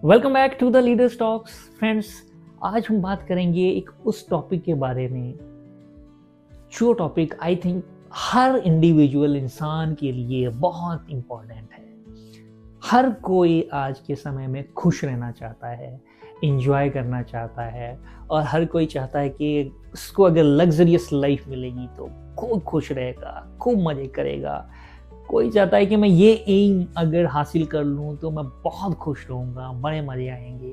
Welcome back to the leaders talks friends. आज हम बात करेंगे एक उस टॉपिक के बारे में जो topic I think her individual इंसान के लिए बहुत इम्पोर्टेंट है। हर कोई आज के समय में खुश रहना चाहता है, इंजॉय करना चाहता है और हर कोई चाहता है कि उसको अगर लग्जरियस लाइफ मिलेगी तो खूब खुश रहेगा, खूब मज़े करेगा। कोई चाहता है कि मैं ये एम अगर हासिल कर लूँ तो मैं बहुत खुश रहूँगा, बड़े मज़े आएंगे।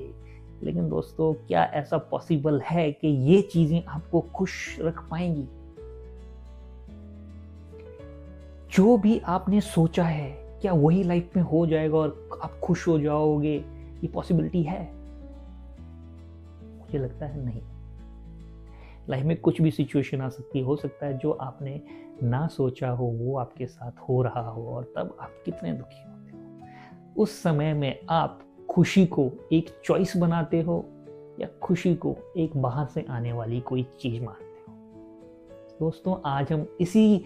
लेकिन दोस्तों, क्या ऐसा पॉसिबल है कि ये चीज़ें आपको खुश रख पाएंगी? जो भी आपने सोचा है, क्या वही लाइफ में हो जाएगा और आप खुश हो जाओगे? ये पॉसिबिलिटी है? मुझे लगता है नहीं। लाइफ में कुछ भी सिचुएशन आ सकती है, हो सकता है जो आपने ना सोचा हो वो आपके साथ हो रहा हो और तब आप कितने दुखी होते हो। उस समय में आप खुशी को एक चॉइस बनाते हो या खुशी को एक बाहर से आने वाली कोई चीज मानते हो? दोस्तों, आज हम इसी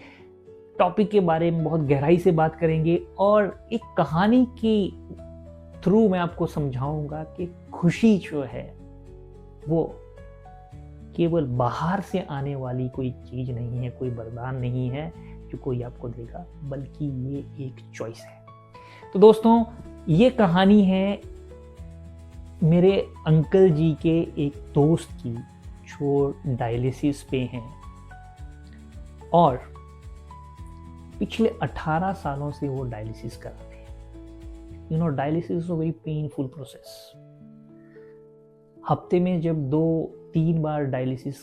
टॉपिक के बारे में बहुत गहराई से बात करेंगे और एक कहानी के थ्रू मैं आपको समझाऊंगा कि खुशी जो है वो केवल बाहर से आने वाली कोई चीज नहीं है, कोई वरदान नहीं है जो कोई आपको देगा, बल्कि ये एक चॉइस है। तो दोस्तों, ये कहानी है मेरे अंकल जी के एक दोस्त की जो डायलिसिस पे हैं और पिछले 18 सालों से वो डायलिसिस कर रहे हैं। Dialysis is a very painful process. हफ्ते में जब 2-3 बार डायलिसिस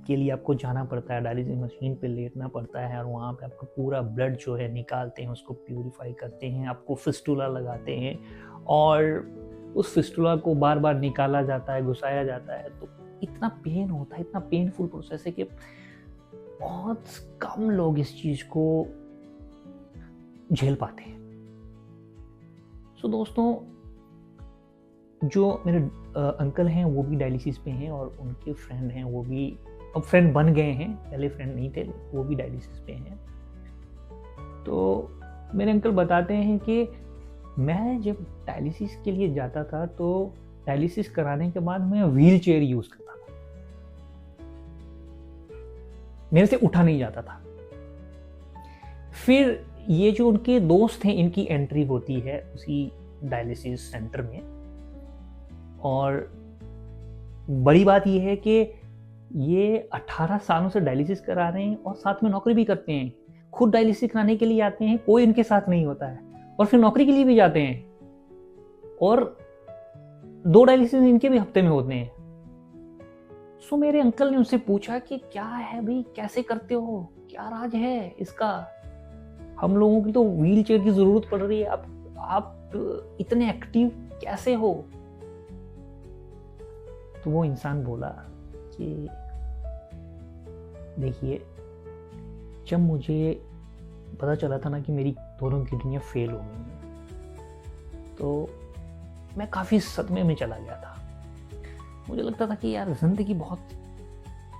के लिए आपको जाना पड़ता है, डायलिसिस मशीन पे लेटना पड़ता है और वहाँ पे आपका पूरा ब्लड जो है निकालते हैं, उसको प्यूरिफाई करते हैं, आपको फिस्टुला लगाते हैं और उस फिस्टुला को बार बार निकाला जाता है, घुसाया जाता है। तो इतना पेन होता है, इतना पेनफुल प्रोसेस है कि बहुत कम लोग इस चीज़ को झेल पाते हैं। सो दोस्तों, जो मेरे अंकल हैं वो भी डायलिसिस पे हैं और उनके फ्रेंड हैं, वो भी अब फ्रेंड बन गए हैं, पहले फ्रेंड नहीं थे, वो भी डायलिसिस पे हैं। तो मेरे अंकल बताते हैं कि मैं जब डायलिसिस के लिए जाता था तो डायलिसिस कराने के बाद मैं व्हील चेयर यूज करता था, मेरे से उठा नहीं जाता था। फिर ये जो उनके दोस्त हैं, इनकी एंट्री होती है उसी डायलिसिस सेंटर में और बड़ी बात यह है कि ये 18 सालों से डायलिसिस करा रहे हैं और साथ में नौकरी भी करते हैं। खुद डायलिसिस कराने के लिए आते हैं, कोई इनके साथ नहीं होता है, और फिर नौकरी के लिए भी जाते हैं और 2 डायलिसिस इनके भी हफ्ते में होते हैं। सो मेरे अंकल ने उनसे पूछा कि क्या है भाई, कैसे करते हो, क्या राज है इसका? हम लोगों की तो व्हील चेयर की जरूरत पड़ रही है, आप इतने एक्टिव कैसे हो? तो वो इंसान बोला कि देखिए, जब मुझे पता चला था ना कि मेरी दोनों किडनियां फेल हो गई हैं, तो मैं काफ़ी सदमे में चला गया था। मुझे लगता था कि यार जिंदगी बहुत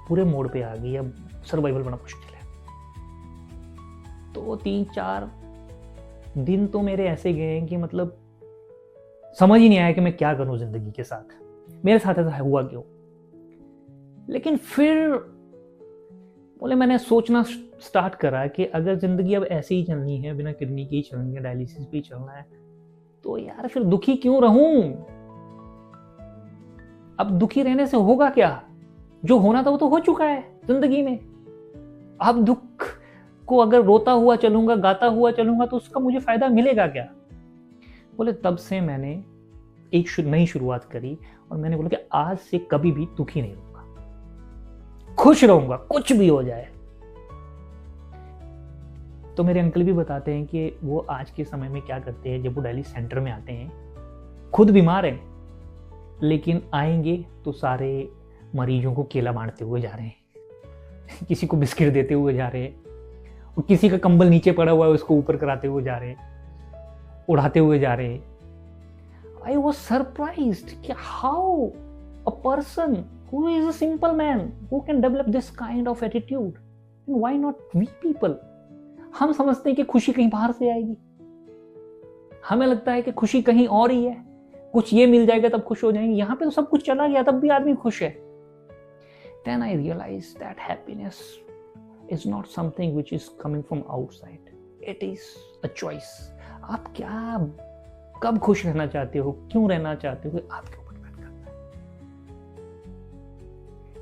बुरे मोड़ पे आ गई, अब सर्वाइवल बड़ा मुश्किल है। तो 3-4 दिन तो मेरे ऐसे गए हैं कि मतलब समझ ही नहीं आया कि मैं क्या करूं जिंदगी के साथ, मेरे साथ ऐसा हुआ क्यों। लेकिन फिर बोले मैंने सोचना स्टार्ट करा कि अगर जिंदगी अब ऐसे ही चलनी है, बिना किडनी की ही चलनी है, डायलिसिस भी चलना है, तो यार फिर दुखी क्यों रहूं? अब दुखी रहने से होगा क्या? जो होना था वो तो हो चुका है जिंदगी में। अब दुख को अगर रोता हुआ चलूंगा, गाता हुआ चलूंगा, तो उसका मुझे फायदा मिलेगा क्या? बोले तब से मैंने एक नई शुरुआत करी और मैंने बोला कि आज से कभी भी दुखी नहीं रहूंगा, खुश रहूंगा, कुछ भी हो जाए। तो मेरे अंकल भी बताते हैं कि वो आज के समय में क्या करते हैं, जब वो डायलिसिस सेंटर में आते हैं, खुद बीमार हैं, लेकिन आएंगे तो सारे मरीजों को केला बांटते हुए जा रहे हैं, किसी को बिस्किट देते हुए जा रहे हैं, और किसी का कंबल नीचे पड़ा हुआ है उसको ऊपर कराते हुए जा रहे हैं, उड़ाते हुए जा रहे हैं। I was surprised कि how a person who is a simple man who can develop this kind of attitude, and why not we people? हम समझते हैं कि खुशी कहीं बाहर से आएगी, हमें लगता है कि खुशी कहीं और ही है, कुछ ये मिल जाएगा तब खुश हो जाएंगे, यहाँ पे तो सब कुछ चला गया तब भी आदमी खुश है। Then I realized that happiness is not something which is coming from outside. It is a choice. आप क्या कब खुश रहना चाहते हो, क्यों रहना चाहते हो, आपके ऊपर डिपेंड करता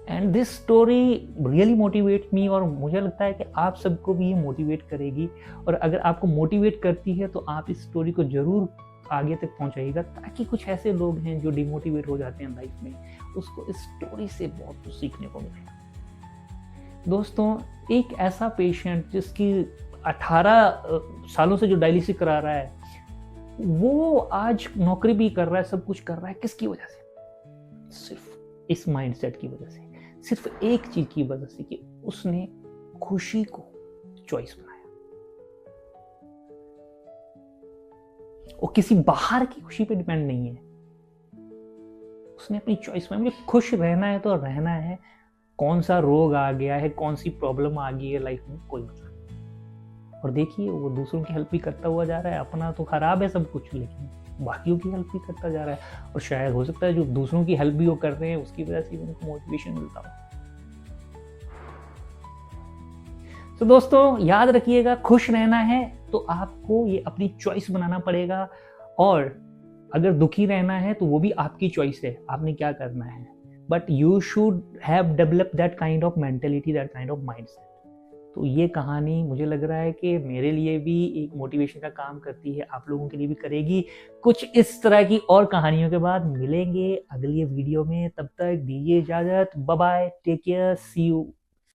है। And this story really motivate me, और मुझे लगता है कि आप सबको भी ये मोटिवेट करेगी। और अगर आपको मोटिवेट करती है तो आप इस स्टोरी को जरूर आगे तक पहुंचाइएगा, ताकि कुछ ऐसे लोग हैं जो डिमोटिवेट हो जाते हैं लाइफ में, उसको इस स्टोरी से बहुत कुछ सीखने को मिलेगा। दोस्तों, एक ऐसा पेशेंट जिसकी 18 सालों से जो डायलिसिस करा रहा है, वो आज नौकरी भी कर रहा है, सब कुछ कर रहा है, किसकी वजह से? सिर्फ इस माइंडसेट की वजह से, सिर्फ एक चीज की वजह से कि उसने खुशी को चॉइस बनाया। वो किसी बाहर की खुशी पे डिपेंड नहीं है, उसने अपनी चॉइस में, मुझे खुश रहना है तो रहना है। कौन सा रोग आ गया है, कौन सी प्रॉब्लम आ गई है लाइफ में, कोई मतलब नहीं। और देखिए, वो दूसरों की हेल्प भी करता हुआ जा रहा है। अपना तो खराब है सब कुछ, लेकिन बाकियों की हेल्प भी करता जा रहा है। और शायद हो सकता है जो दूसरों की हेल्प भी वो कर रहे हैं, उसकी वजह से उनको मोटिवेशन मिलता हो। तो दोस्तों, याद रखिएगा, खुश रहना है तो आपको ये अपनी चॉइस बनाना पड़ेगा। और अगर दुखी रहना है तो वो भी आपकी चॉइस है, आपने क्या करना है। But you should have develop that kind of mentality, that kind of mindset. तो ये कहानी मुझे लग रहा है कि मेरे लिए भी एक मोटिवेशन का काम करती है, आप लोगों के लिए भी करेगी। कुछ इस तरह की और कहानियों के बाद मिलेंगे अगली वीडियो में। तब तक दीजिए इजाजत, bye bye, take care, see you.